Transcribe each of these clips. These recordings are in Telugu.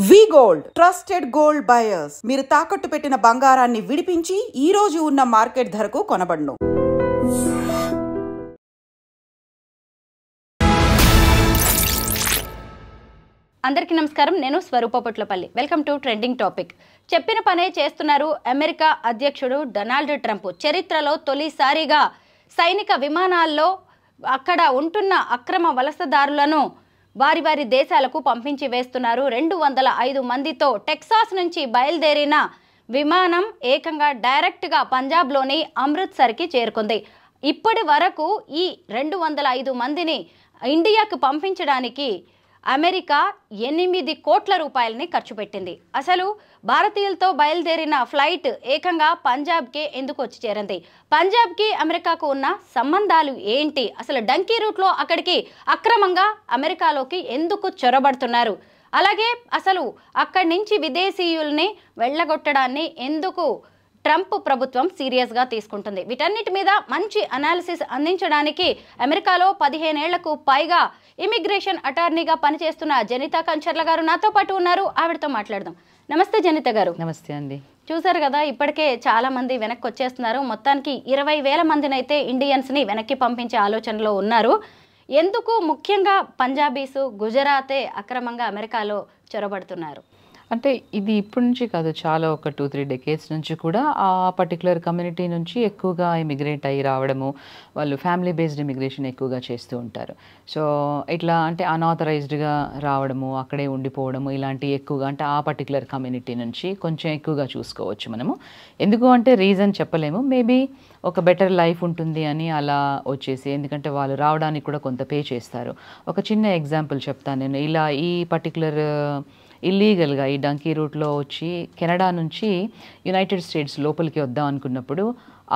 వి గోల్డ్ ట్రస్టెడ్ గోల్డ్ బయర్స్ మీరు తాకట్టు పెట్టిన బంగారాన్ని విడిపించి ఈ రోజు ఉన్న మార్కెట్ ధరకు కొనబడును. అందరికీ నమస్కారం. నేను Swaroopa Potlapalli. Welcome to trending topic. చెప్పిన పనే చేస్తున్నారు అమెరికా అధ్యక్షుడు డొనాల్డ్ ట్రంప్. చరిత్రలో తొలిసారిగా సైనిక విమానాల్లో అక్కడ ఉంటున్న అక్రమ వలసదారులను వారి వారి దేశాలకు పంపించి వేస్తున్నారు. 205 మందితో టెక్సాస్ నుంచి బయలుదేరిన విమానం ఏకంగా డైరెక్ట్గా పంజాబ్లోని అమృత్సర్కి చేరుకుంది. ఇప్పటి వరకు ఈ 205 మందిని ఇండియాకు పంపించడానికి అమెరికా 8 కోట్ల రూపాయలని ఖర్చు పెట్టింది. అసలు భారతీయులతో బయలుదేరిన ఫ్లైట్ ఏకంగా పంజాబ్కి ఎందుకు వచ్చి చేరింది? పంజాబ్కి అమెరికాకు ఉన్న సంబంధాలు ఏంటి? అసలు డంకీ రూట్లో అక్కడికి అక్రమంగా అమెరికాలోకి ఎందుకు చొరబడుతున్నారు? అలాగే అసలు అక్కడి నుంచి విదేశీయుల్ని వెళ్ళగొట్టడాన్ని ఎందుకు ట్రంప్ ప్రభుత్వం సీరియస్గా తీసుకుంటుంది? వీటన్నిటి మీద మంచి అనాలిసిస్ అందించడానికి అమెరికాలో 15 ఏళ్లకు పైగా ఇమిగ్రేషన్ అటార్నీగా పనిచేస్తున్న జనిత కంచర్ల గారు నాతో పాటు ఉన్నారు. ఆవిడతో మాట్లాడదాం. నమస్తే జనిత గారు. నమస్తే అండి. చూసారు కదా, ఇప్పటికే చాలా మంది వెనక్కి వచ్చేస్తున్నారు. మొత్తానికి 20,000 మందిని అయితే ఇండియన్స్ని వెనక్కి పంపించే ఆలోచనలో ఉన్నారు. ఎందుకు ముఖ్యంగా పంజాబీసు, గుజరాతే అక్రమంగా అమెరికాలో చొరబడుతున్నారు? అంటే ఇది ఇప్పటి నుంచి కాదు, చాలా ఒక 2-3 డెకేడ్స్ నుంచి కూడా ఆ పర్టికులర్ కమ్యూనిటీ నుంచి ఎక్కువగా ఇమిగ్రేట్ అయ్యి రావడము, వాళ్ళు ఫ్యామిలీ బేస్డ్ ఇమిగ్రేషన్ ఎక్కువగా చేస్తూ ఉంటారు. సో ఇట్లా అంటే అన్ఆథరైజ్డ్గా రావడము, అక్కడే ఉండిపోవడము, ఇలాంటివి ఎక్కువగా అంటే ఆ పర్టికులర్ కమ్యూనిటీ నుంచి కొంచెం ఎక్కువగా చూసుకోవచ్చు మనము. ఎందుకు అంటే రీజన్ చెప్పలేము, మేబీ ఒక బెటర్ లైఫ్ ఉంటుంది అని అలా వచ్చేసి, ఎందుకంటే వాళ్ళు రావడానికి కూడా కొంత పే చేస్తారు. ఒక చిన్న ఎగ్జాంపుల్ చెప్తాను నేను. ఇలా ఈ పర్టికులర్ ఇల్లీగల్గా ఈ డంకీ రూట్లో వచ్చి కెనడా నుంచి యునైటెడ్ స్టేట్స్ లోపలికి వద్దాం అనుకున్నప్పుడు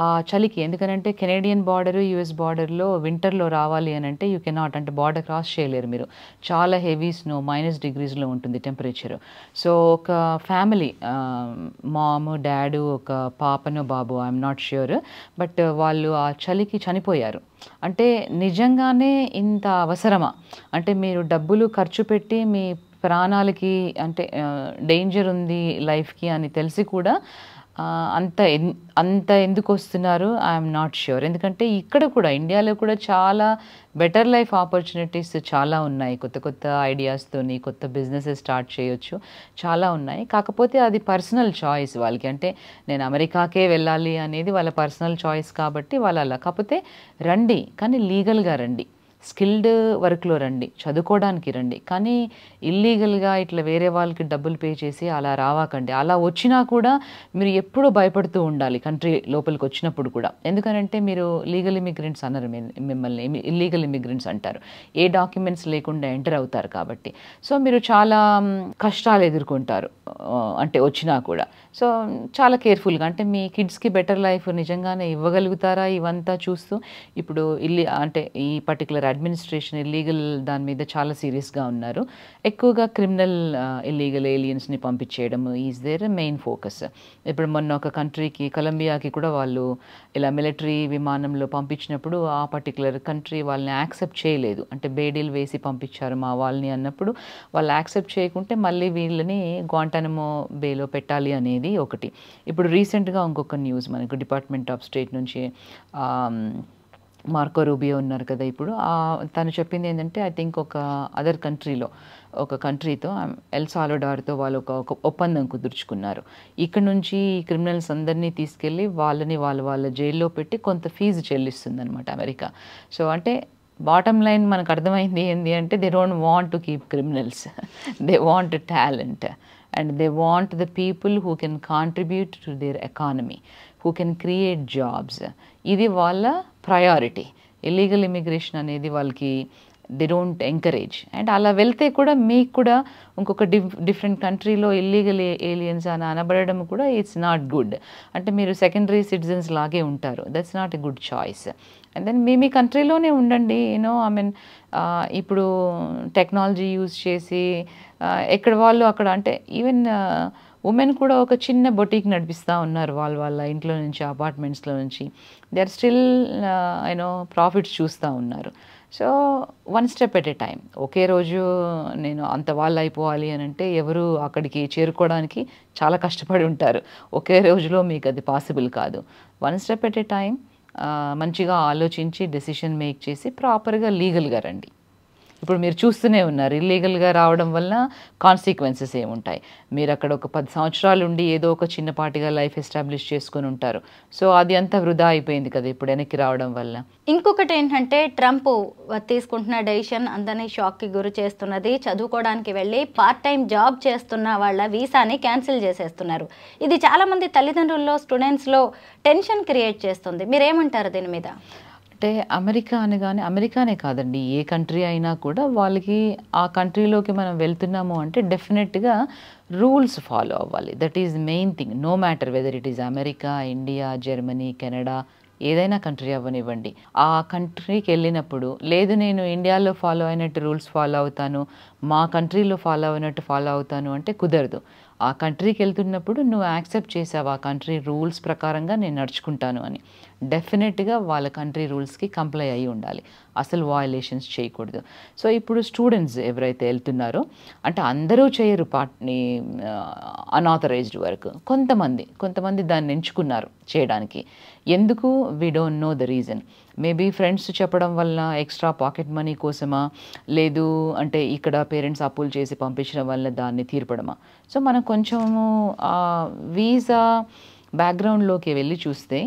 ఆ చలికి, ఎందుకనంటే కెనేడియన్ బార్డరు యుఎస్ బార్డర్లో వింటర్లో రావాలి అని అంటే యూ కెనాట్, అంటే బార్డర్ క్రాస్ చేయలేరు మీరు. చాలా హెవీ స్నో, -డిగ్రీస్లో ఉంటుంది టెంపరేచరు. సో ఒక ఫ్యామిలీ, మాము, డాడు, ఒక పాపను బాబు, ఐఎమ్ నాట్ ష్యూర్, బట్ వాళ్ళు ఆ చలికి చనిపోయారు. అంటే నిజంగానే ఇంత అవసరమా? అంటే మీరు డబ్బులు ఖర్చు పెట్టి మీ ప్రాణాలకి అంటే డేంజర్ ఉంది లైఫ్కి అని తెలిసి కూడా అంత ఎందుకు వస్తున్నారు? I'm not sure. ఎందుకంటే ఇక్కడ కూడా ఇండియాలో కూడా చాలా బెటర్ లైఫ్ ఆపర్చునిటీస్ చాలా ఉన్నాయి. కొత్త కొత్త ఐడియాస్తోని కొత్త బిజినెసెస్ స్టార్ట్ చేయొచ్చు, చాలా ఉన్నాయి. కాకపోతే అది పర్సనల్ చాయిస్ వాళ్ళకి. అంటే నేను అమెరికాకే వెళ్ళాలి అనేది వాళ్ళ పర్సనల్ చాయిస్ కాబట్టి వాళ్ళు అలా. కాకపోతే రండి, కానీ లీగల్గా రండి, స్కిల్డ్ వర్క్లో రండి, చదువుకోవడానికి రండి, కానీ ఇల్లీగల్గా ఇట్లా వేరే వాళ్ళకి డబ్బులు పే చేసి అలా రావాకండి. అలా వచ్చినా కూడా మీరు ఎప్పుడూ భయపడుతూ ఉండాలి కంట్రీ లోపలికి వచ్చినప్పుడు కూడా. ఎందుకనంటే మీరు లీగల్ ఇమిగ్రెంట్స్ అన్నారు, మిమ్మల్ని ఇల్లీగల్ ఇమిగ్రెంట్స్ అంటారు. ఏ డాక్యుమెంట్స్ లేకుండా ఎంటర్ అవుతారు కాబట్టి. సో మీరు చాలా కష్టాలు ఎదుర్కొంటారు అంటే వచ్చినా కూడా. సో చాలా కేర్ఫుల్గా, అంటే మీ కిడ్స్కి బెటర్ లైఫ్ నిజంగానే ఇవ్వగలుగుతారా ఇవంతా చూస్తూ. ఇప్పుడు అంటే ఈ పర్టికులర్ అడ్మినిస్ట్రేషన్ ఇల్లీగల్ దాని మీద చాలా సీరియస్గా ఉన్నారు. ఎక్కువగా క్రిమినల్ ఇల్లీగల్ ఏలియన్స్ని పంపించేయడం ఈజ్ దేర్ మెయిన్ ఫోకస్. ఇప్పుడు మొన్న ఒక కంట్రీకి, కొలంబియాకి కూడా వాళ్ళు ఇలా మిలిటరీ విమానంలో పంపించినప్పుడు ఆ పర్టికులర్ కంట్రీ వాళ్ళని యాక్సెప్ట్ చేయలేదు. అంటే బేడీలు వేసి పంపించారు మా వాళ్ళని అన్నప్పుడు వాళ్ళు యాక్సెప్ట్ చేయకుంటే మళ్ళీ వీళ్ళని గ్వాంటానమో బేలో పెట్టాలి అనేది ఒకటి. ఇప్పుడు రీసెంట్గా ఇంకొక న్యూస్ మనకు డిపార్ట్మెంట్ ఆఫ్ స్టేట్ నుంచి మార్కో రూబియో ఉన్నారు కదా, ఇప్పుడు తను చెప్పింది ఏంటంటే, ఐ థింక్ ఒక అదర్ కంట్రీలో, ఒక కంట్రీతో, ఎల్ సాల్వడార్తో వాళ్ళు ఒక ఒప్పందం కుదుర్చుకున్నారు. ఇక్కడ నుంచి ఈ క్రిమినల్స్ అందరినీ తీసుకెళ్ళి వాళ్ళని వాళ్ళ జైల్లో పెట్టి కొంత ఫీజు చెల్లిస్తుంది అనమాట అమెరికా. సో అంటే బాటమ్ లైన్ మనకు అర్థమైంది ఏంటి అంటే, they don't want to keep criminals, they want talent and they want the people who can contribute to their economy, who can create jobs. ఇది వాళ్ళ ప్రయారిటీ. ఇల్లీగల్ ఇమిగ్రేషన్ అనేది వాళ్ళకి దే డోంట్ ఎంకరేజ్. అండ్ అలా వెళ్తే కూడా మీకు కూడా ఇంకొక డిఫరెంట్ కంట్రీలో ఇల్లీగల్ ఏలియన్స్ అని అనబడడం కూడా ఇట్స్ నాట్ గుడ్. అంటే మీరు సెకండరీ సిటిజన్స్ లాగే ఉంటారు. That's not a good choice. And then మీ కంట్రీలోనే ఉండండి. ఐ మీన్ ఇప్పుడు టెక్నాలజీ యూజ్ చేసి ఎక్కడ వాళ్ళు అక్కడ, అంటే ఈవెన్ ఉమెన్ కూడా ఒక చిన్న బొటీక్ నడిపిస్తూ ఉన్నారు వాళ్ళ ఇంట్లో నుంచి, అపార్ట్మెంట్స్లో నుంచి. దే ఆర్ స్టిల్ ప్రాఫిట్స్ చూస్తూ ఉన్నారు. So one step at a time. ఒకే రోజు నేను అంత వాళ్ళు అయిపోవాలి అని అంటే ఎవరు అక్కడికి చేరుకోవడానికి చాలా కష్టపడి ఉంటారు. ఒకే రోజులో మీకు అది పాసిబుల్ కాదు. One step at a time మంచిగా ఆలోచించి డెసిషన్ మేక్ చేసి ప్రాపర్గా లీగల్గా రండి. ఇప్పుడు మీరు చూస్తూనే ఉన్నారు, ఇల్లీగల్గా రావడం వల్ల కాన్సిక్వెన్సెస్ ఏముంటాయి. మీరు అక్కడ ఒక 10 సంవత్సరాలు ఉండి ఏదో ఒక చిన్నపాటిగా లైఫ్ ఎస్టాబ్లిష్ చేసుకుని ఉంటారు. సో అది అంతా వృధా అయిపోయింది కదా ఇప్పుడు వెనక్కి రావడం వల్ల. ఇంకొకటి ఏంటంటే ట్రంప్ తీసుకుంటున్న డెసిషన్ అందరినీ షాక్కి గురి చేస్తున్నది. చదువుకోవడానికి వెళ్ళి పార్ట్ టైం జాబ్ చేస్తున్న వాళ్ళ వీసాని క్యాన్సిల్ చేసేస్తున్నారు. ఇది చాలామంది తల్లిదండ్రుల్లో, స్టూడెంట్స్లో టెన్షన్ క్రియేట్ చేస్తుంది. మీరేమంటారు దీని మీద? అంటే అమెరికా అనగానే, అమెరికానే కాదండి, ఏ కంట్రీ అయినా కూడా వాళ్ళకి ఆ కంట్రీలోకి మనం వెళ్తున్నాము అంటే డెఫినెట్గా రూల్స్ ఫాలో అవ్వాలి. That is main thing. No matter whether it is America, India, Germany, Canada, ఏదైనా కంట్రీ అవ్వనివ్వండి. ఆ కంట్రీకి వెళ్ళినప్పుడు లేదు నేను ఇండియాలో ఫాలో అయినట్టు రూల్స్ ఫాలో అవుతాను, మా కంట్రీలో ఫాలో అయినట్టు ఫాలో అవుతాను అంటే కుదరదు. ఆ కంట్రీకి వెళ్తున్నప్పుడు నువ్వు యాక్సెప్ట్ చేసావు ఆ కంట్రీ రూల్స్ ప్రకారంగా నేను నడుచుకుంటాను అని. డెఫినెట్గా వాళ్ళ కంట్రీ రూల్స్కి కంప్లై అయ్యి ఉండాలి, అసలు వయలేషన్స్ చేయకూడదు. సో ఇప్పుడు స్టూడెంట్స్ ఎవరైతే వెళ్తున్నారో, అంటే అందరూ చేయరు పార్ట్ని అన్ఆథరైజ్డ్ వర్క్, కొంతమంది దాన్ని ఎంచుకున్నారు చేయడానికి. ఎందుకు? We don't know the reason. Maybe friends చెప్పడం వల్ల, ఎక్స్ట్రా పాకెట్ మనీ కోసమా, లేదు అంటే ఇక్కడ పేరెంట్స్ అప్పులు చేసి పంపించడం వల్ల దాన్ని తీర్పడమా. సో మనం కొంచెము వీసా బ్యాక్గ్రౌండ్లోకి వెళ్ళి చూస్తే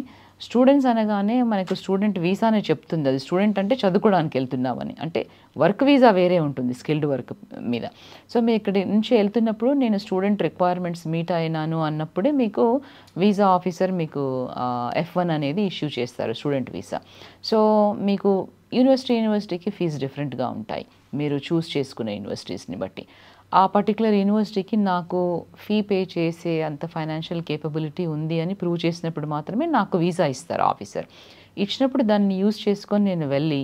స్టూడెంట్స్ అనగానే మనకు స్టూడెంట్ వీసానే చెప్తుంది. అది స్టూడెంట్ అంటే చదువుకోవడానికి వెళ్తున్నామని. అంటే వర్క్ వీసా వేరే ఉంటుంది, స్కిల్డ్ వర్క్ మీద. సో మీరు ఇక్కడి నుంచి వెళ్తున్నప్పుడు నేను స్టూడెంట్ రిక్వైర్మెంట్స్ మీట్ అయినాను అన్నప్పుడే మీకు వీసా ఆఫీసర్ మీకు F1 అనేది ఇష్యూ చేస్తారు, స్టూడెంట్ వీసా. సో మీకు యూనివర్సిటీకి ఫీజు డిఫరెంట్గా ఉంటాయి, మీరు చూస్ చేసుకునే యూనివర్సిటీస్ని బట్టి. ఆ పర్టికులర్ యూనివర్సిటీకి నాకు ఫీ పే చేసే అంత ఫైనాన్షియల్ కేపబిలిటీ ఉంది అని ప్రూవ్ చేసినప్పుడు మాత్రమే నాకు వీసా ఇస్తారు ఆఫీసర్. ఇచ్చినప్పుడు దాన్ని యూజ్ చేసుకొని నేను వెళ్ళి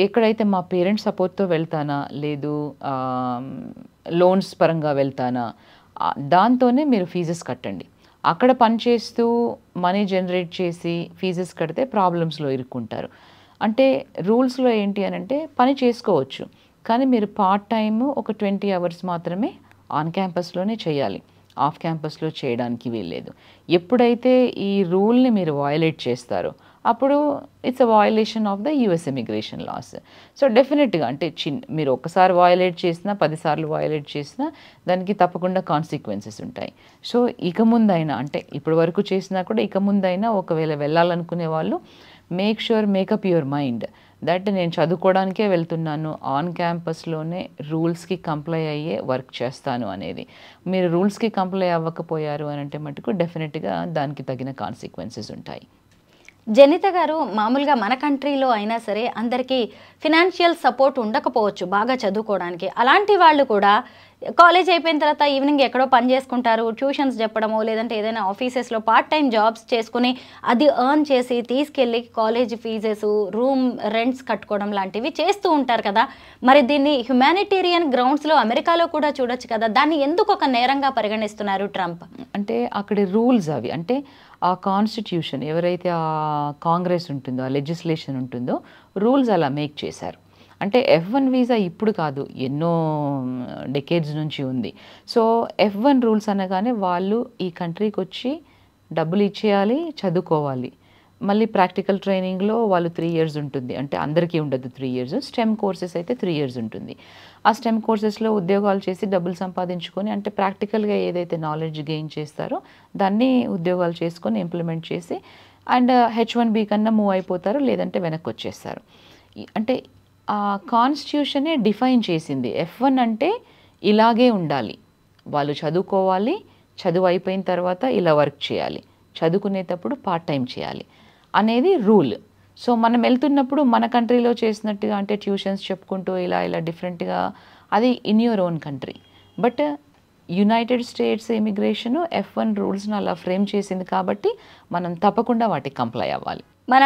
ఎక్కడైతే మా పేరెంట్స్ సపోర్ట్తో వెళ్తానా, లేదు లోన్స్ పరంగా వెళ్తానా, దాంతోనే మీరు ఫీజెస్ కట్టండి. అక్కడ పనిచేస్తూ మనీ జనరేట్ చేసి ఫీజెస్ కడితే ప్రాబ్లమ్స్లో ఇరుక్కుంటారు. అంటే రూల్స్లో ఏంటి అని అంటే పని చేసుకోవచ్చు, కానీ మీరు పార్ట్ టైము ఒక 20 hours మాత్రమే ఆన్ క్యాంపస్లోనే చేయాలి, ఆఫ్ క్యాంపస్లో చేయడానికి వీల్లేదు. ఎప్పుడైతే ఈ రూల్ని మీరు వయలేట్ చేస్తారో అప్పుడు it's a violation of the US immigration laws. So డెఫినెట్గా అంటే మీరు ఒక్కసారి వయలేట్ చేసినా 10 సార్లు వయలేట్ చేసినా దానికి తప్పకుండా కాన్సిక్వెన్సెస్ ఉంటాయి. సో ఇక ముందైనా, అంటే ఇప్పటి వరకు చేసినా కూడా ఇక ముందైనా ఒకవేళ వెళ్ళాలనుకునే వాళ్ళు మేకప్ యువర్ మైండ్ దట్ నేను చదువుకోవడానికే వెళ్తున్నాను, ఆన్ క్యాంపస్లోనే రూల్స్కి కంప్లై అయ్యే వర్క్ చేస్తాను అనేది. మీరు రూల్స్కి కంప్లై అవ్వకపోయారు అని అంటే మటుకు డెఫినెట్గా దానికి తగిన కాన్సిక్వెన్సెస్ ఉంటాయి. జనిత గారు, మామూలుగా మన కంట్రీలో అయినా సరే అందరికీ ఫినాన్షియల్ సపోర్ట్ ఉండకపోవచ్చు బాగా చదువుకోవడానికి. అలాంటి వాళ్ళు కూడా కాలేజ్ అయిపోయిన తర్వాత ఈవినింగ్ ఎక్కడో పని చేసుకుంటారు, ట్యూషన్స్ చెప్పడమో లేదంటే ఏదైనా ఆఫీసెస్లో పార్ట్ టైం జాబ్స్ చేసుకుని అది ఎర్న్ చేసి తీసుకెళ్ళి కాలేజ్ ఫీజెస్, రూమ్ రెంట్స్ కట్టుకోవడం లాంటివి చేస్తూ ఉంటారు కదా. మరి దీన్ని హ్యుమానిటేరియన్ గ్రౌండ్స్లో అమెరికాలో కూడా చూడొచ్చు కదా, దాన్ని ఎందుకు ఒక నేరంగా పరిగణిస్తున్నారు ట్రంప్? అంటే అక్కడి రూల్స్ అవి, అంటే ఆ కాన్స్టిట్యూషన్ ఎవరైతే ఆ కాంగ్రెస్ ఉంటుందో, ఆ లెజిస్లేషన్ ఉంటుందో, రూల్స్ అలా మేక్ చేశారు. అంటే F1 వీసా ఇప్పుడు కాదు, ఎన్నో డెకేడ్స్ నుంచి ఉంది. సో F1 రూల్స్ అనగానే వాళ్ళు ఈ కంట్రీకి వచ్చి డబ్బులు ఇచ్చేయాలి, చదువుకోవాలి. మళ్ళీ ప్రాక్టికల్ ట్రైనింగ్లో వాళ్ళు 3 years ఉంటుంది, అంటే అందరికీ ఉండదు 3 years. స్టెమ్ కోర్సెస్ అయితే 3 years ఉంటుంది. ఆ స్టెమ్ కోర్సెస్లో ఉద్యోగాలు చేసి డబ్బులు సంపాదించుకొని, అంటే ప్రాక్టికల్గా ఏదైతే నాలెడ్జ్ గెయిన్ చేస్తారో దాన్ని ఉద్యోగాలు చేసుకొని ఇంప్లిమెంట్ చేసి అండ్ H1B కన్నా మూవ్ అయిపోతారు, లేదంటే వెనక్కి వచ్చేస్తారు. అంటే ఆ కాన్స్టిట్యూషనే డిఫైన్ చేసింది F1 అంటే ఇలాగే ఉండాలి, వాళ్ళు చదువుకోవాలి, చదువు అయిపోయిన తర్వాత ఇలా వర్క్ చేయాలి, చదువుకునేటప్పుడు పార్ట్ టైం చేయాలి అనేది రూల్. సో మనం వెళ్తున్నప్పుడు మన కంట్రీలో చేసినట్టుగా అంటే ట్యూషన్స్ చెప్పుకుంటూ ఇలా డిఫరెంట్గా, అది in your own country. But United states immigration F1 రూల్స్ను అలా ఫ్రేమ్ చేసింది కాబట్టి మనం తప్పకుండా వాటికి కంప్లై అవ్వాలి. మన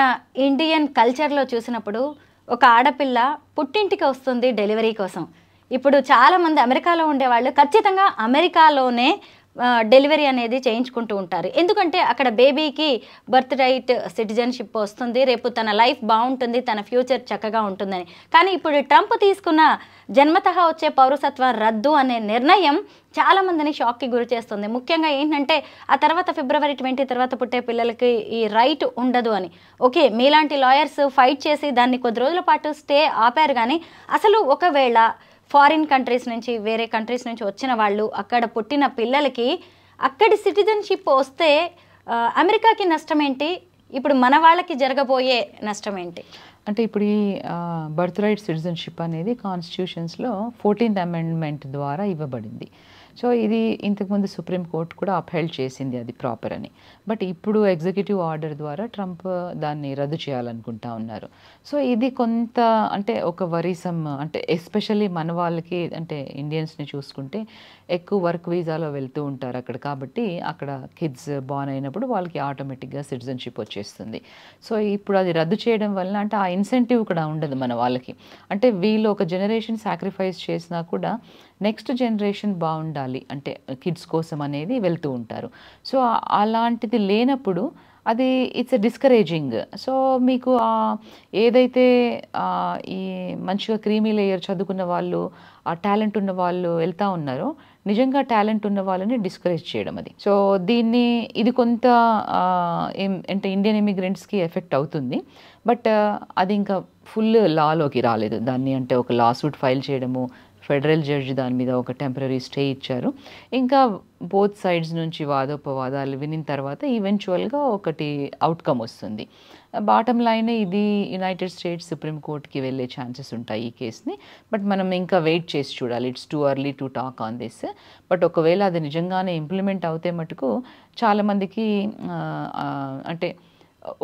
ఇండియన్ కల్చర్లో చూసినప్పుడు ఒక ఆడపిల్ల పుట్టింటికి వస్తుంది డెలివరీ కోసం. ఇప్పుడు చాలామంది అమెరికాలో ఉండేవాళ్ళు ఖచ్చితంగా అమెరికాలోనే డెలివరీ అనేది చేయించుకుంటూ ఉంటారు. ఎందుకంటే అక్కడ బేబీకి బర్త్ రైట్ సిటిజన్షిప్ వస్తుంది, రేపు తన లైఫ్ బాగుంటుంది, తన ఫ్యూచర్ చక్కగా ఉంటుందని. కానీ ఇప్పుడు ట్రంప్ తీసుకున్న జన్మతః వచ్చే పౌరసత్వ రద్దు అనే నిర్ణయం చాలామందిని షాక్కి గురి చేస్తుంది. ముఖ్యంగా ఏంటంటే ఆ తర్వాత February 20 తర్వాత పుట్టే పిల్లలకి ఈ రైట్ ఉండదు అని. ఓకే, మీలాంటి లాయర్స్ ఫైట్ చేసి దాన్ని కొద్ది రోజుల పాటు స్టే ఆపారు. కానీ అసలు ఒకవేళ ఫారిన్ కంట్రీస్ నుంచి, వేరే కంట్రీస్ నుంచి వచ్చిన వాళ్ళు అక్కడ పుట్టిన పిల్లలకి అక్కడి సిటిజన్షిప్ వస్తే అమెరికాకి నష్టం ఏంటి, ఇప్పుడు మన వాళ్ళకి జరగబోయే నష్టం ఏంటి? అంటే ఇప్పుడు ఈ బర్త్ రైట్ సిటిజన్షిప్ అనేది కాన్స్టిట్యూషన్స్లో 14th అమెండ్మెంట్ ద్వారా ఇవ్వబడింది. సో ఇది ఇంతకుముందు సుప్రీంకోర్టు కూడా అప్హెల్డ్ చేసింది అది ప్రాపర్ అని. బట్ ఇప్పుడు ఎగ్జిక్యూటివ్ ఆర్డర్ ద్వారా ట్రంప్ దాన్ని రద్దు చేయాలనుకుంటా ఉన్నారు. సో ఇది కొంత అంటే ఒక వరీసమ్, అంటే ఎస్పెషల్లీ మన వాళ్ళకి అంటే ఇండియన్స్ని చూసుకుంటే ఎక్కువ వర్క్ వీసాలో వెళ్తూ ఉంటారు అక్కడ, కాబట్టి అక్కడ కిడ్స్ బార్న్ అయినప్పుడు వాళ్ళకి ఆటోమేటిక్గా సిటిజన్షిప్ వచ్చేస్తుంది. సో ఇప్పుడు అది రద్దు చేయడం వల్ల అంటే ఆ ఇన్సెంటివ్ కూడా ఉండదు మన వాళ్ళకి. అంటే వీళ్ళు ఒక జనరేషన్ సాక్రిఫైస్ చేసినా కూడా నెక్స్ట్ జనరేషన్ బాగుండాలి అంటే కిడ్స్ కోసం అనేది వెళ్తూ ఉంటారు. సో అలాంటిది లేనప్పుడు అది ఇట్స్ ఎ డిస్కరేజింగ్. సో మీకు ఏదైతే ఈ మంచిగా క్రీమీ లేయర్ చదువుకున్న వాళ్ళు, ఆ టాలెంట్ ఉన్న వాళ్ళు వెళ్తూ ఉన్నారో, నిజంగా టాలెంట్ ఉన్న వాళ్ళని డిస్కరేజ్ చేయడం అది. సో ఇది కొంత అంటే ఇండియన్ ఇమిగ్రెంట్స్కి ఎఫెక్ట్ అవుతుంది. బట్ అది ఇంకా ఫుల్ లాలోకి రాలేదు. దాన్ని అంటే ఒక లా సూట్ ఫైల్ చేయడము, ఫెడరల్ జడ్జి దాని మీద ఒక టెంపరీ స్టే ఇచ్చారు. ఇంకా బోత్ సైడ్స్ నుంచి వాదోపవాదాలు వినిన తర్వాత ఈవెన్చువల్గా ఒకటి అవుట్కమ్ వస్తుంది. బాటమ్ లైన్ ఇది యునైటెడ్ స్టేట్స్ సుప్రీంకోర్టుకి వెళ్ళే ఛాన్సెస్ ఉంటాయి ఈ కేసుని. బట్ మనం ఇంకా వెయిట్ చేసి చూడాలి. It's too early to talk on this. But ఒకవేళ అది నిజంగానే ఇంప్లిమెంట్ అవుతే మటుకు చాలామందికి అంటే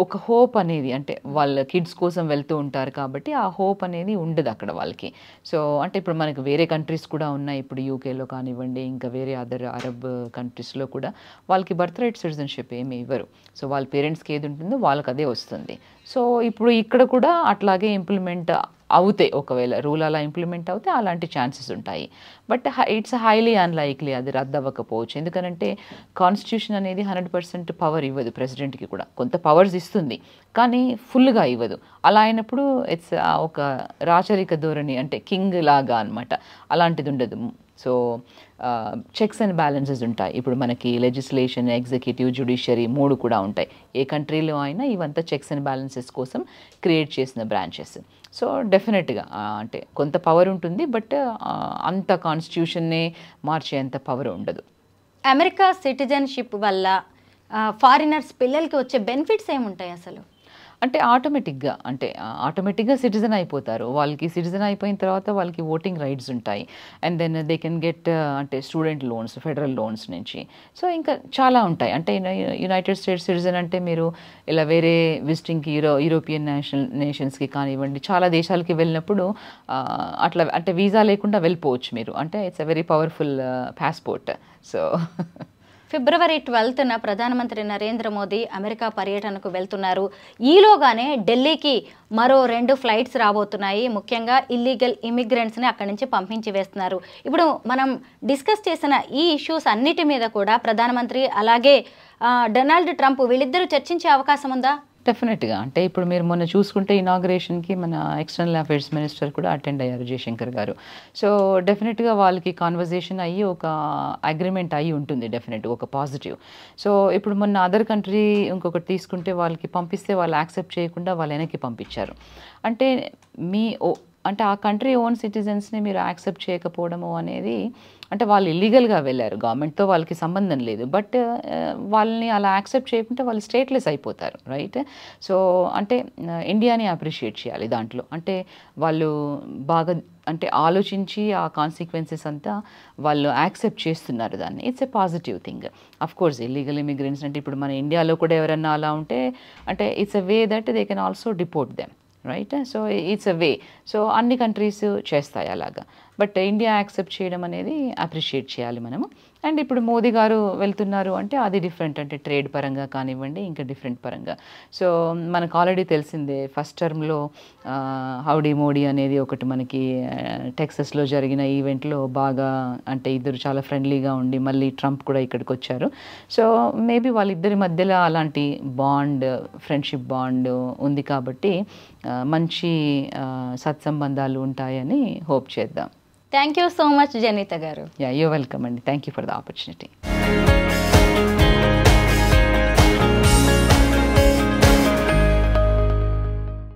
ఒక హోప్ అనేది, అంటే వాళ్ళ కిడ్స్ కోసం వెళ్తూ ఉంటారు కాబట్టి ఆ హోప్ అనేది ఉండదు అక్కడ వాళ్ళకి. సో అంటే ఇప్పుడు మనకు వేరే కంట్రీస్ కూడా ఉన్నాయి, ఇప్పుడు యూకేలో కానివ్వండి, ఇంకా వేరే అదర్ అరబ్ కంట్రీస్లో కూడా వాళ్ళకి బర్త్ రైట్ సిటిజన్షిప్ ఏమి ఇవ్వరు. సో వాళ్ళ పేరెంట్స్కి ఏది ఉంటుందో వాళ్ళకి అదే వస్తుంది. సో ఇప్పుడు ఇక్కడ కూడా అట్లాగే ఇంప్లిమెంట్ అవుతాయి, ఒకవేళ రూల్ అలా ఇంప్లిమెంట్ అవుతే అలాంటి ఛాన్సెస్ ఉంటాయి. బట్ ఇట్స్ హైలీ అన్లైక్లీ అది రద్దు అవ్వకపోవచ్చు. ఎందుకంటే కాన్స్టిట్యూషన్ అనేది 100% పవర్ ఇవ్వదు ప్రెసిడెంట్కి, కూడా కొంత పవర్స్ ఇస్తుంది కానీ ఫుల్గా ఇవ్వదు. అలా అయినప్పుడు ఇట్స్ ఒక రాచరిక ధోరణి, అంటే కింగ్ లాగా అనమాట, అలాంటిది ఉండదు. సో చెక్స్ అండ్ బ్యాలెన్సెస్ ఉంటాయి. ఇప్పుడు మనకి లెజిస్లేషన్, ఎగ్జిక్యూటివ్, జ్యుడిషియరీ 3 కూడా ఉంటాయి. ఏ కంట్రీలో అయినా ఇవంతా చెక్స్ అండ్ బ్యాలెన్సెస్ కోసం క్రియేట్ చేసిన బ్రాంచెస్. సో డెఫినెట్గా అంటే కొంత పవర్ ఉంటుంది, బట్ అంత కాన్స్టిట్యూషన్నే మార్చేంత పవర్ ఉండదు. అమెరికా సిటిజన్షిప్ వల్ల ఫారినర్స్ పిల్లలకి వచ్చే బెనిఫిట్స్ ఏముంటాయి అసలు? అంటే ఆటోమేటిక్గా సిటిజన్ అయిపోతారు. వాళ్ళకి సిటిజన్ అయిపోయిన తర్వాత వాళ్ళకి ఓటింగ్ రైట్స్ ఉంటాయి. And then they can get అంటే స్టూడెంట్ లోన్స్, ఫెడరల్ లోన్స్ నుంచి. సో ఇంకా చాలా ఉంటాయి. అంటే యునైటెడ్ స్టేట్స్ సిటిజన్ అంటే మీరు ఇలా వేరే విజిటింగ్కి యూరోపియన్ నేషన్స్కి కానివ్వండి, చాలా దేశాలకి వెళ్ళినప్పుడు అట్లా అంటే వీసా లేకుండా వెళ్ళిపోవచ్చు మీరు. అంటే it's a very powerful passport. So February 12న ప్రధానమంత్రి నరేంద్ర మోదీ అమెరికా పర్యటనకు వెళ్తున్నారు. ఈలోగానే ఢిల్లీకి మరో 2 ఫ్లైట్స్ రాబోతున్నాయి. ముఖ్యంగా ఇల్లీగల్ ఇమిగ్రెంట్స్ని అక్కడి నుంచి పంపించి వేస్తున్నారు. ఇప్పుడు మనం డిస్కస్ చేసిన ఈ ఇష్యూస్ అన్నిటి మీద కూడా ప్రధానమంత్రి అలాగే డొనాల్డ్ ట్రంప్ వీళ్ళిద్దరూ చర్చించే అవకాశం ఉందా? డెఫినెట్గా. అంటే ఇప్పుడు మీరు మొన్న చూసుకుంటే ఇనాగ్రేషన్కి మన ఎక్స్టర్నల్ అఫైర్స్ మినిస్టర్ కూడా అటెండ్ అయ్యారు, జయశంకర్ గారు. సో డెఫినెట్గా వాళ్ళకి కాన్వర్జేషన్ అయ్యి ఒక అగ్రిమెంట్ అయ్యి ఉంటుంది, డెఫినెట్గా ఒక పాజిటివ్. సో ఇప్పుడు మొన్న అదర్ కంట్రీ ఇంకొకటి తీసుకుంటే వాళ్ళకి పంపిస్తే వాళ్ళు యాక్సెప్ట్ చేయకుండా వాళ్ళు వెనక్కి పంపించారు. అంటే అంటే ఆ కంట్రీ ఓన్ సిటిజన్స్ని మీరు యాక్సెప్ట్ చేయకపోవడము అనేది, అంటే వాళ్ళు ఇల్లీగల్గా వెళ్ళారు, గవర్నమెంట్తో వాళ్ళకి సంబంధం లేదు, బట్ వాళ్ళని అలా యాక్సెప్ట్ చేయకుంటే వాళ్ళు స్టేట్లెస్ అయిపోతారు, రైట్? సో అంటే ఇండియాని అప్రిషియేట్ చేయాలి దాంట్లో. అంటే వాళ్ళు బాగా అంటే ఆలోచించి ఆ కాన్సిక్వెన్సెస్ అంతా వాళ్ళు యాక్సెప్ట్ చేస్తున్నారు దాన్ని. It's a positive thing. Of course illegal immigrants అంటే ఇప్పుడు మన ఇండియాలో కూడా ఎవరన్నా అలా ఉంటే అంటే it's a way that they can also deport them, right? So it's a way. So అన్ని కంట్రీస్ చేస్తాయి అలాగా. బట్ ఇండియా యాక్సెప్ట్ చేయడం అనేది అప్రిషియేట్ చేయాలి మనము. అండ్ ఇప్పుడు మోదీ గారు వెళ్తున్నారు అంటే అది డిఫరెంట్, అంటే ట్రేడ్ పరంగా కానివ్వండి, ఇంకా డిఫరెంట్ పరంగా. సో మనకు ఆల్రెడీ తెలిసిందే ఫస్ట్ టర్మ్లో హౌడీ మోడీ అనేది ఒకటి మనకి టెక్సస్లో జరిగిన ఈవెంట్లో బాగా, అంటే ఇద్దరు చాలా ఫ్రెండ్లీగా ఉండి మళ్ళీ ట్రంప్ కూడా ఇక్కడికి వచ్చారు. సో మేబీ వాళ్ళిద్దరి మధ్యలో అలాంటి బాండ్, ఫ్రెండ్షిప్ బాండ్ ఉంది కాబట్టి మంచి సత్సంబంధాలు ఉంటాయని హోప్ చేద్దాం. థ్యాంక్ యూ సో మచ్ జనీత గారు. యూ వెల్కమ్ అండి. Thank you for the opportunity.